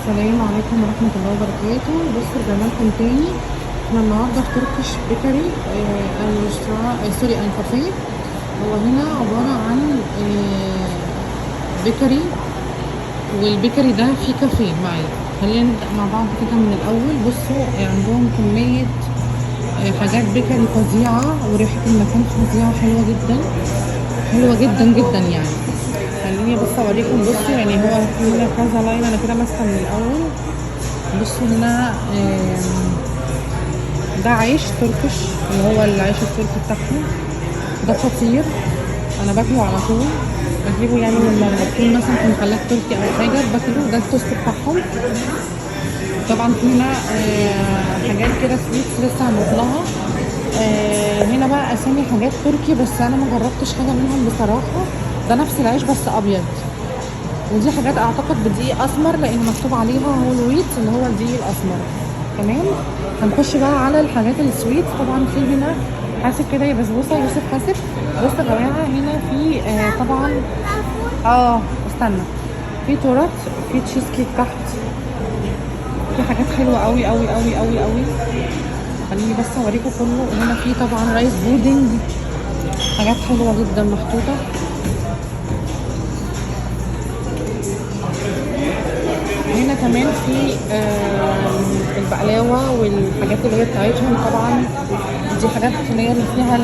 السلام عليكم ورحمة الله وبركاته. بصوا رجعنا لكم تاني. احنا النهارده في تركيش بيكري سوري ان كافيه. هو هنا عبارة عن بيكري، والبيكري ده فيه كافيه معايا. خلينا نبدأ مع بعض كده من الأول. بصوا عندهم كمية حاجات بيكري فظيعة، وريحة المكان فظيعة، حلوة جدا حلوة جدا جدا يعني. خليني بس اوريكم. بصوا يعني هو هنا كذا لاين، انا كده ماسكه من الاول. بصوا هنا ده عيش تركش، اللي هو العيش التركي بتاعهم ده خطير. انا باكله على طول، بجيبه يعني لما بكون مثلا في محلات تركي او حاجه باكله. ده التوست بتاعهم. طبعا في هنا حاجات كده سويتس لسه هنطلعها. هنا بقى اسامي حاجات تركي، بس انا ما جربتش حاجه منهم بصراحه. ده نفس العيش بس ابيض، ودي حاجات اعتقد بدقيق اسمر لان مكتوب عليها هول ويت اللي هو الدقيق الاسمر. تمام. هنخش بقى على الحاجات السويت. طبعا في هنا حاسب كده يا بسبوسه يوسف حاسب. بصوا يا جماعه هنا في طبعا استنى، في تورت، في تشيز كيك تحت، في حاجات حلوه قوي قوي قوي قوي قوي. خليني بس اوريكم كله. هنا في طبعا رايس بودنج، حاجات حلوه جدا محطوطه. هنا كمان في البقلاوه والحاجات اللي هي بتاعتهم. طبعا دي حاجات اللي هي اللي فيها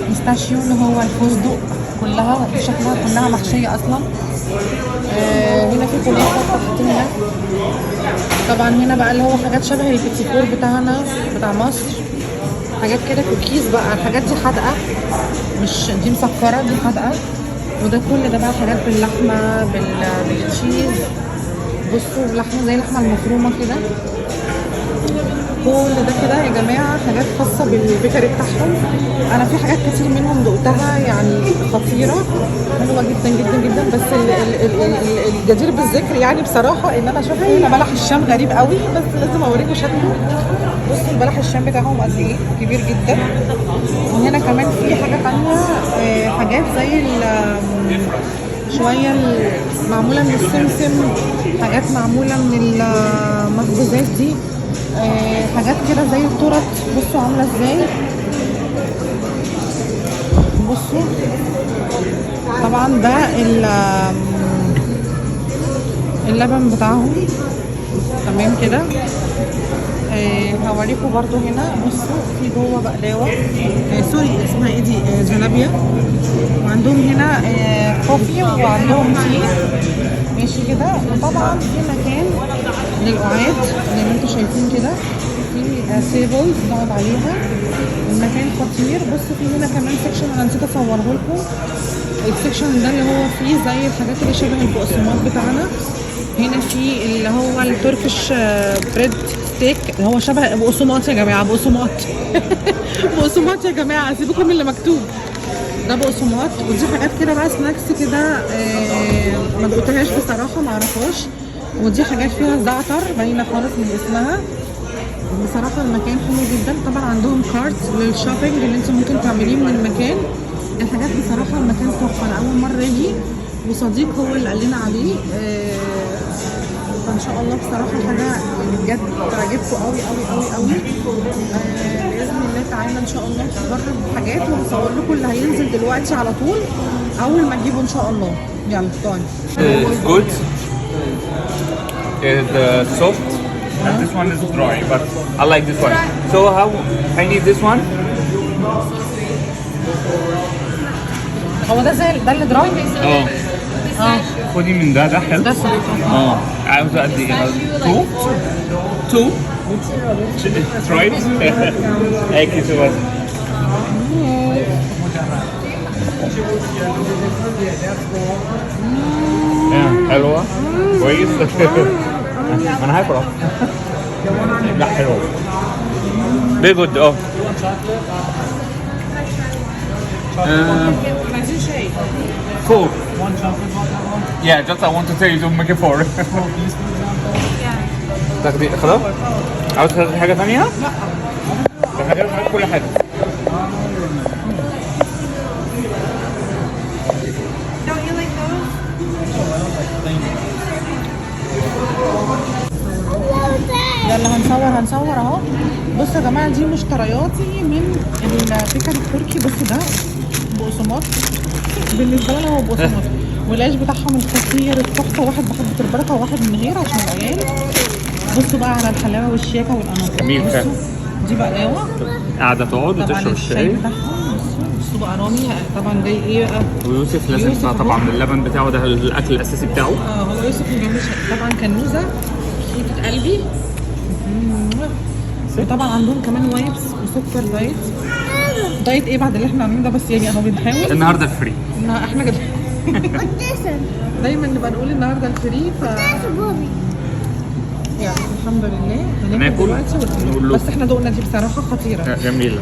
المستاشيو اللي هو الفستق، كلها شكلها كلها محشيه اصلا. هنا في كنافه تحت هنا. طبعا هنا بقى اللي هو حاجات شبه البيتي فور بتاعنا بتاع مصر، حاجات كده كوكيز بقى. الحاجات دي حادقه، مش دي مسكره، دي حادقه. وده كل ده بقى حاجات باللحمه بالتشيز. بصوا لحمه زي اللحمه المفرومه كده. كل ده كده يا جماعه حاجات خاصه بالبيكري بتاعهم. انا في حاجات كتير منهم دقتها يعني خطيره، حلوه جدا جدا جدا. بس الجدير بالذكر يعني بصراحه ان انا شفت هنا بلح الشام غريب قوي، بس لازم اوريكم شكله. بصوا البلح الشام بتاعهم قد ايه كبير جدا. وهنا كمان في حاجه تانيه، حاجات زي شويه معموله من السمسم، حاجات معموله من المخبوزات دي، حاجات كده زي التورت. بصوا عامله ازاي. بصوا طبعا ده اللبن بتاعهم. تمام كده. هوريكم برضو هنا. بصوا في جوه بقلاوه، سوري اسمها ايه دي، زلابيا. وعندهم هنا كوفي، وعندهم تي ماشي كده. وطبعا في مكان للقعاد زي ما انتم شايفين كده، في تيبلز نقعد عليها. المكان خطير. بصوا في هنا كمان سيكشن انا نسيت اصوره لكم. السيكشن ده اللي هو فيه زي الحاجات اللي شبه البقسماط بتاعنا. هنا في اللي هو التركش بريد ستيك اللي هو شبه بقسماط يا جماعه، بقسماط بقسماط يا جماعه، سيبكم من اللي مكتوب ده بقسماط. ودي حاجات كده بقى سناكس كده، ما دقتهاش بصراحه، ما اعرفهاش. ودي حاجات فيها زعتر باينه خالص من اسمها. بصراحه المكان حلو جدا. طبعا عندهم كارت للشوبينج اللي انت ممكن تعمليه من المكان. الحاجات بصراحه المكان تحفه. انا اول مره اجي وصديق هو اللي قال لنا عليه. فان شاء الله بصراحه حاجه بجد تعجبكم قوي قوي قوي قوي. باذن الله تعالى ان شاء الله نجرب حاجات ونصور لكم اللي هينزل دلوقتي على طول اول ما نجيبه ان شاء الله. يلا طيب. It's good. It's soft, and this one is dry, but I like this one. So how I need this one? هو ده زي ده اللي دراي. خدي من ده حلو. ده صح. عاوزة قد ايه؟ 2 تراي. هيك شوية. حلوة كويس. انا هاكل. لا حلوة. Very good. عايزين شاي. 4. Yeah, just I want to tell you to make it 4. تاخدي خلاص؟ عاوز تاخدي حاجة ثانية؟ لا. تاخدي كل حاجة. يلا هنصور اهو. بصوا يا جماعه دي مشترياتي من البيكر التركي. بصوا ده بقسماط، بالنسبه لنا هو بقسماط، والعيش بتاعهم الخطير التحفه. واحد بحبة البركه وواحد من غير عشان العيال. بصوا بقى على الحلاوه والشياكه والاناقه. جميل فعلا. دي بقلاوه قاعده تقعد طبعا وتشرب الشاي الشاي. بتاعهم. بصوا بقى رامي طبعا جاي ايه بقى. ويوسف لازم يوسف طبعا أهو. اللبن بتاعه ده الاكل الاساسي بتاعه. هو يوسف مجمش طبعا كنوزه خيطة قلبي. وطبعا عندهم كمان وايبس وسكر دايت. دايت ايه بعد اللي احنا عاملينه ده؟ بس يعني اهو بنحاول. النهارده الفري. احنا كده دايما نبقى نقول النهارده الفري. يعني الحمد لله هناكل دلوقتي نقول له. بس احنا دقنا دي بصراحه خطيره. جميله.